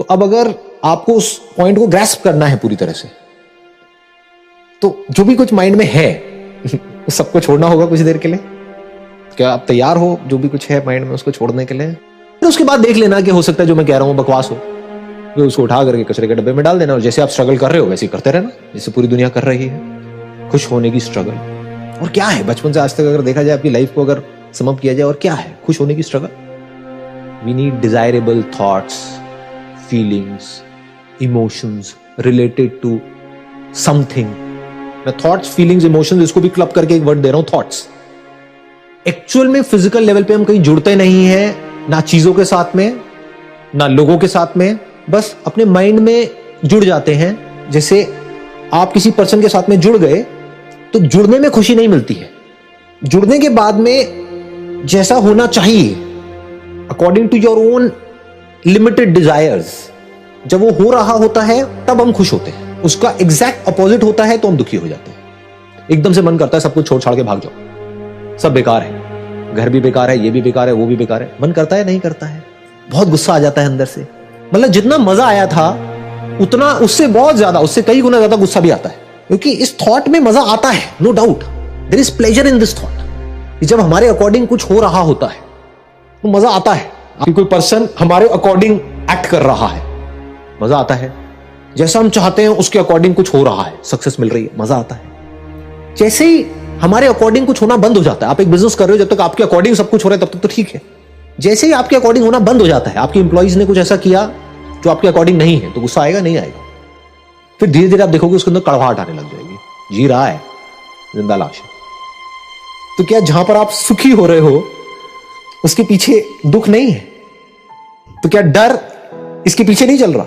तो अब अगर आपको उस पॉइंट को ग्रैस्प करना है पूरी तरह से, तो जो भी कुछ माइंड में है सबको छोड़ना होगा कुछ देर के लिए। क्या आप तैयार हो जो भी कुछ है माइंड में उसको छोड़ने के लिए? फिर उसके बाद देख लेना कि हो सकता है जो मैं कह रहा हूं बकवास हो, तो उसको उठा करके कचरे के डब्बे में डाल देना। और जैसे आप स्ट्रगल कर रहे हो वैसे ही करते रहना जैसे पूरी दुनिया कर रही है, खुश होने की स्ट्रगल। और क्या है बचपन से आज तक अगर देखा जाए आपकी लाइफ को अगर समअप किया जाए, और क्या है खुश होने की struggle? We need desirable thoughts, feelings, emotions related to something. मैं थॉट्स, फीलिंग्स, इमोशंस इसको भी क्लब करके एक वर्ड दे रहा हूं, थॉट्स। एक्चुअल में फिजिकल लेवल पे हम कहीं जुड़ते नहीं है, ना चीजों के साथ में ना लोगों के साथ में, बस अपने माइंड में जुड़ जाते हैं। जैसे आप किसी पर्सन के साथ में जुड़ गए तो जुड़ने में खुशी नहीं मिलती है, जुड़ने के बाद में जैसा होना चाहिए according to your own limited desires, जब वो हो रहा होता है तब हम खुश होते हैं। उसका एग्जैक्ट अपोजिट होता है तो हम दुखी हो जाते हैं। एकदम से मन करता है सब कुछ छोड़ छाड़ के भाग जाओ, सब बेकार है, घर भी बेकार है, ये भी बेकार है, वो भी बेकार है। मन करता है नहीं करता है, बहुत गुस्सा आ जाता है अंदर से। मतलब जितना मजा आया था उतना उससे बहुत ज्यादा, उससे कई गुना ज्यादा गुस्सा भी आता है, क्योंकि इस थॉट में मजा आता है, no doubt there is pleasure in this thought. जब हमारे अकॉर्डिंग कुछ हो रहा होता है तो मजा आता है। कि कोई पर्सन हमारे अकॉर्डिंग एक्ट कर रहा है, मजा आता है। जैसा हम चाहते हैं उसके अकॉर्डिंग कुछ हो रहा है, सक्सेस मिल रही है, मजा आता है। जैसे ही हमारे अकॉर्डिंग कुछ होना बंद हो जाता है, आप एक बिजनेस कर रहे हो, जब तक आपके अकॉर्डिंग सब कुछ हो रहा है तब तक तो ठीक है। जैसे ही आपके अकॉर्डिंग होना बंद हो जाता है, आपके इंप्लॉइज ने कुछ ऐसा किया जो आपके अकॉर्डिंग नहीं है, तो गुस्सा आएगा नहीं आएगा? फिर धीरे धीरे आप देखोगे उसके अंदर कड़वाहट आने लग जाएगी, जी रहा है, जिंदा लाश है। तो क्या जहां पर आप सुखी हो रहे हो उसके पीछे दुख नहीं है? तो क्या डर इसके पीछे नहीं चल रहा?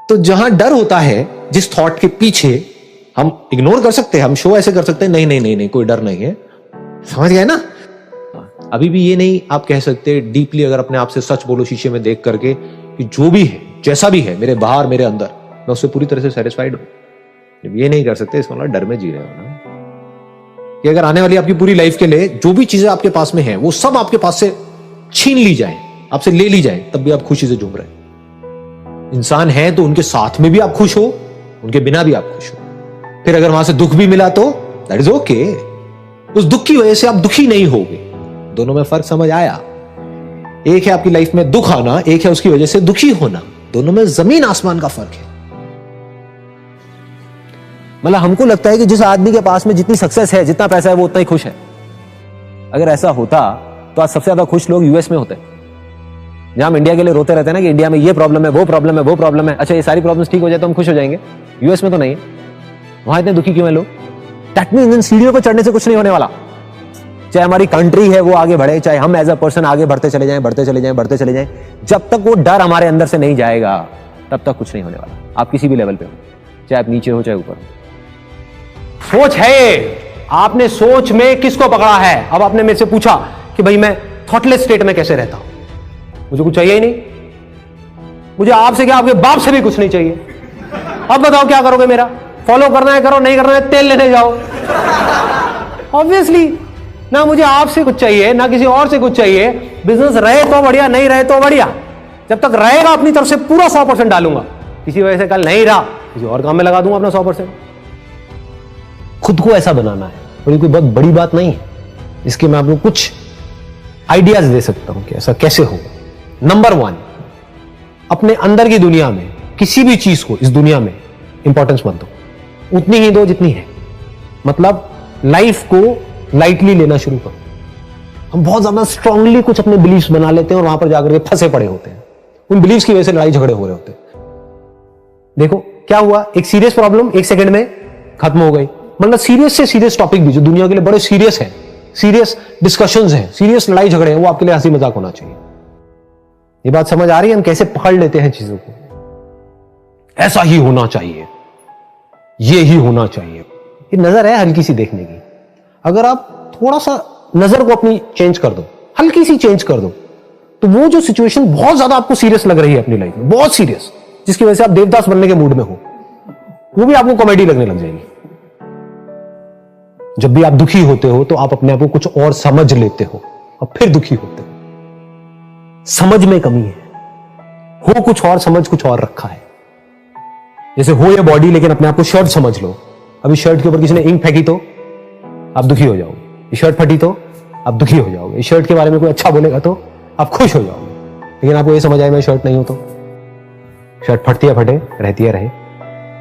तो जहां डर होता है, जिस थॉट के पीछे, हम इग्नोर कर सकते हैं, हम शो ऐसे कर सकते हैं नहीं नहीं नहीं नहीं कोई डर नहीं है, समझ गए ना? अभी भी ये नहीं आप कह सकते डीपली, अगर अपने आप से सच बोलो शीशे में देख करके कि जो भी है जैसा भी है मेरे बाहर मेरे अंदर, मैं उससे पूरी तरह से सेटिस्फाइड हूं। जब ये नहीं कर सकते इसका मतलब डर में जी रहे हो ना। कि अगर आने वाली आपकी पूरी लाइफ के लिए जो भी चीजें आपके पास में है वो सब आपके पास से छीन ली जाए, आपसे ले ली जाए, तब भी आप खुशी से झूम रहे हैं। इंसान है तो उनके साथ में भी आप खुश हो, उनके बिना भी आप खुश हो। फिर अगर वहां से दुख भी मिला तो दैट इज ओके, उस दुख की वजह से आप दुखी नहीं होगे। दोनों में फर्क समझ आया? एक है आपकी लाइफ में दुख आना, एक है उसकी वजह से दुखी होना। दोनों में जमीन आसमान का फर्क है। मतलब हमको लगता है कि जिस आदमी के पास में जितनी सक्सेस है, जितना पैसा है, वो उतना ही खुश है। अगर ऐसा होता तो आज सबसे ज्यादा खुश लोग यूएस में होते, जहां हम इंडिया के लिए रोते रहते हैं ना कि इंडिया में ये प्रॉब्लम है, वो प्रॉब्लम है, वो प्रॉब्लम है। अच्छा, ये सारी प्रॉब्लम्स ठीक हो जाए तो हम खुश हो जाएंगे। यूएस में तो नहीं है, वहां इतने दुखी क्यों है लोग? दैट मींस इन सीढ़ियों पर चढ़ने से कुछ नहीं होने वाला। चाहे हमारी कंट्री है वो आगे बढ़े, चाहे हम एज अ पर्सन आगे बढ़ते चले जाएं, बढ़ते चले जाएं, बढ़ते चले जाएं, जब तक वो डर हमारे अंदर से नहीं जाएगा तब तक कुछ नहीं होने वाला। आप किसी भी लेवल पे हो, चाहे आप नीचे हो चाहे ऊपर हो। सोच है, आपने सोच में किसको पकड़ा है? अब आपने मेरे से पूछा कि भाई मैं थॉटलेस स्टेट में कैसे रहता हूं, मुझे कुछ चाहिए ही नहीं, मुझे आपसे क्या आपके बाप से भी कुछ नहीं चाहिए। अब बताओ क्या करोगे? मेरा फॉलो करना है करो, नहीं करना है तेल लेने जाओ। ऑब्वियसली ना मुझे आपसे कुछ चाहिए ना किसी और से कुछ चाहिए। बिजनेस रहे तो बढ़िया, नहीं रहे तो बढ़िया। जब तक रहेगा अपनी तरफ से पूरा 100% डालूंगा। किसी वजह से कल नहीं रहा, किसी और काम में लगा दूंगा अपना 100%। खुद को ऐसा बनाना है, और ये कोई बहुत बड़ी बात नहीं है। इसके मैं आपको कुछ आइडियाज दे सकता हूं कि ऐसा कैसे होगा। नंबर 1, अपने अंदर की दुनिया में किसी भी चीज को इस दुनिया में इंपॉर्टेंस मत दो, उतनी ही दो जितनी है। मतलब लाइफ को लाइटली लेना शुरू करो। हम बहुत ज्यादा स्ट्रांगली कुछ अपने बिलीव्स बना लेते हैं और वहां पर जाकर के फंसे पड़े होते हैं। उन बिलीव्स की वजह से लड़ाई झगड़े हो रहे होते हैं। देखो क्या हुआ, एक सीरियस प्रॉब्लम 1 सेकंड में खत्म हो गई। मतलब सीरियस से सीरियस टॉपिक भी जो दुनिया के लिए बड़े सीरियस है, सीरियस डिस्कशंस हैं, सीरियस लड़ाई झगड़े हैं, वो आपके लिए हंसी मजाक होना चाहिए। ये बात समझ आ रही है? हम कैसे पकड़ लेते हैं चीजों को। ऐसा ही होना चाहिए, ये ही होना चाहिए। ये नजर है हल्की सी देखने की। अगर आप थोड़ा सा नजर को अपनी चेंज कर दो, हल्की सी चेंज कर दो, तो वो जो सिचुएशन बहुत ज्यादा आपको सीरियस लग रही है अपनी लाइफ में, बहुत सीरियस, जिसकी वजह से आप देवदास बनने के मूड में हो, वो भी आपको कॉमेडी लगने लग जाएगी। जब भी आप दुखी होते हो तो आप अपने आप को कुछ और समझ लेते हो और फिर दुखी होते हो। समझ में कमी है, हो कुछ और, समझ कुछ और रखा है। जैसे हो ये बॉडी, लेकिन अपने आप को शर्ट समझ लो। अभी शर्ट के ऊपर किसी ने इंक फेंकी तो आप दुखी हो जाओगे, ये शर्ट फटी तो आप दुखी हो जाओगे, इस शर्ट के बारे में कोई अच्छा बोलेगा तो आप खुश हो जाओगे। लेकिन आपको ये समझ आए मैं शर्ट नहीं हूं तो शर्ट फटती है फटे, रहती है रहे।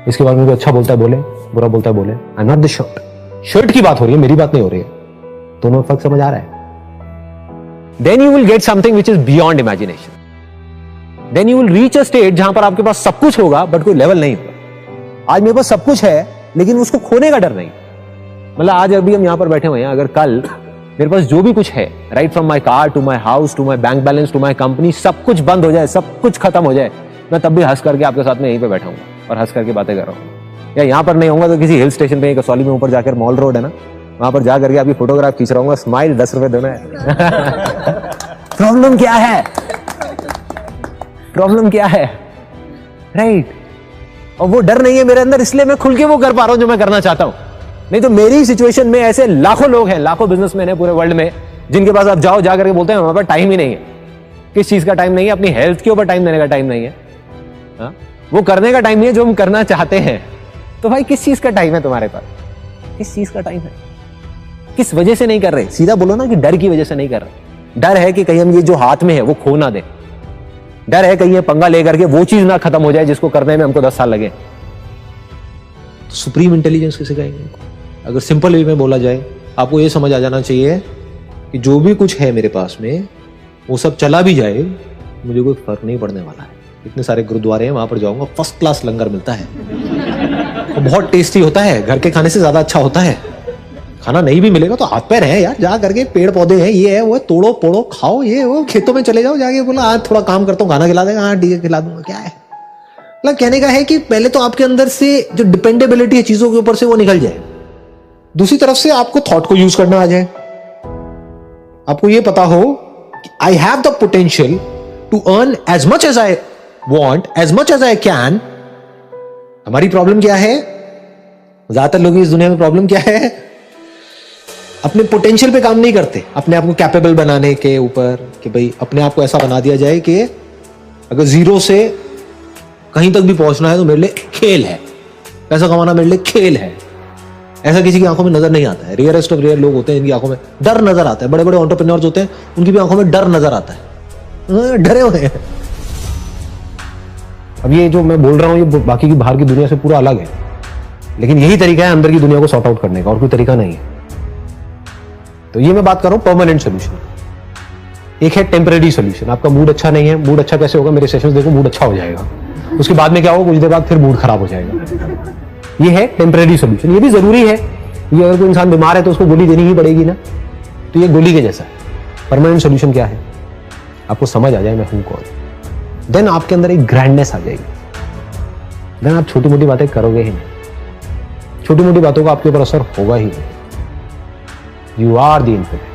इसके बारे में कोई अच्छा बोलता है बोले, बुरा बोलता है बोले, I am not the shirt. Shirt की बात हो रही है, मेरी बात नहीं हो रही है। दोनों फर्क समझ आ रहा है? Then you will get something which is beyond imagination. Then you will reach a state जहां पर आपके पास सब कुछ होगा बट कोई लेवल नहीं होगा। आज मेरे पास सब कुछ है लेकिन उसको खोने का डर नहीं। मतलब आज अभी हम यहां पर बैठे हुए हैं, अगर कल मेरे पास जो भी कुछ है, right from my car to my house to my bank balance to my company, सब कुछ बंद हो जाए, सब कुछ खत्म हो जाए, मैं तब भी हंस करके आपके साथ में यहीं पे बैठा हूँ और हंस करके बातें कर रहा हूँ। या यहाँ पर नहीं होगा तो किसी हिल स्टेशन पे, कसौली में ऊपर जाकर मॉल रोड है ना, वहां पर जा करके आपकी फोटोग्राफ खींच रहा हूँ, स्माइल 10 रुपए देना है। प्रॉब्लम क्या है? प्रॉब्लम क्या है? राइट। और वो डर नहीं है मेरे अंदर, इसलिए मैं खुल के वो कर पा रहा हूं जो मैं करना चाहता हूं। नहीं तो मेरी सिचुएशन में ऐसे लाखों लोग हैं, लाखों बिजनेसमैन हैं पूरे वर्ल्ड में, जिनके पास आप जाओ, जा करके बोलते हैं हमारे पास टाइम ही नहीं है। किस चीज का टाइम नहीं है? अपनी हेल्थ के ऊपर टाइम देने का टाइम नहीं है, वो करने का टाइम नहीं है जो हम करना चाहते हैं। तो भाई किस चीज का टाइम है तुम्हारे पास? किस चीज का टाइम है? किस वजह से नहीं कर रहे? सीधा बोलो ना कि डर की वजह से नहीं कर रहे। डर है कि कहीं हम ये जो हाथ में है वो खो ना दे। डर है कहीं ये पंगा लेकर के वो चीज ना खत्म हो जाए जिसको करने में हमको 10 साल लगे। तो सुप्रीम इंटेलिजेंस किसे कहेंगे? अगर सिंपल वे में बोला जाए, आपको ये समझ आ जाना चाहिए कि जो भी कुछ है मेरे पास में वो सब चला भी जाए, मुझे कोई फर्क नहीं पड़ने वाला है। इतने सारे गुरुद्वारे हैं, वहां पर जाऊंगा, फर्स्ट क्लास लंगर मिलता है, तो बहुत टेस्टी होता है, घर के खाने से ज्यादा अच्छा होता है। खाना नहीं भी मिलेगा तो हाथ पैर है यार, जा करके पेड़ पौधे हैं, ये है वो है, तोड़ो पोड़ो खाओ, ये वो खेतों में चले जाओ, जाके बोला आज थोड़ा काम करता हूँ, खाना खिला देगा, हाँ ठीक है खिला दूंगा, क्या है। मतलब कहने का है कि पहले तो आपके अंदर से जो डिपेंडेबिलिटी है चीजों के ऊपर से वो निकल जाए। दूसरी तरफ से आपको थॉट को यूज करना आ जाए। आपको ये पता हो कि I have the potential to earn as much as I want, as much as I can. हमारी प्रॉब्लम क्या है? ज्यादातर लोग इस दुनिया में प्रॉब्लम क्या है? अपने पोटेंशियल पे काम नहीं करते, अपने आप को कैपेबल बनाने के ऊपर, कि भाई अपने आप को ऐसा बना दिया जाए कि अगर जीरो से कहीं तक भी पहुंचना है तो मेरे लिए खेल है, पैसा कमाना मेरे लिए खेल है। ऐसा किसी की आंखों में नजर नहीं आता है। रेयरेस्ट ऑफ रेयर लोग होते हैं जिनकी आंखों में डर नजर आता है। बड़े बड़े एंटरप्रेन्योर्स होते हैं, उनकी भी आंखों में डर नजर आता है, डरे हुए हैं। अब ये जो मैं बोल रहा हूं ये बाकी की बाहर की दुनिया से पूरा अलग है, लेकिन यही तरीका है अंदर की दुनिया को सॉर्ट आउट करने का, और कोई तरीका नहीं है। तो ये मैं बात कर रहा हूं परमानेंट सोल्यूशन। एक है टेम्परेरी सोल्यूशन। आपका मूड अच्छा नहीं है, मूड अच्छा कैसे होगा? मेरे सेशंस देखो, मूड अच्छा हो जाएगा, उसके बाद में क्या होगा? कुछ देर बाद फिर मूड खराब हो जाएगा। ये है टेम्परेरी सोल्यूशन। ये भी जरूरी है, ये अगर कोई इंसान बीमार है तो उसको गोली देनी ही पड़ेगी ना, तो ये गोली के जैसा है। परमानेंट सोल्यूशन क्या है? आपको समझ आ जाए मैं हूं कौन, देन आपके अंदर एक ग्रैंडनेस आ जाएगी। देन आप छोटी मोटी बातें करोगे ही नहीं, छोटी मोटी बातों का आपके ऊपर असर होगा ही नहीं। You are the infinite.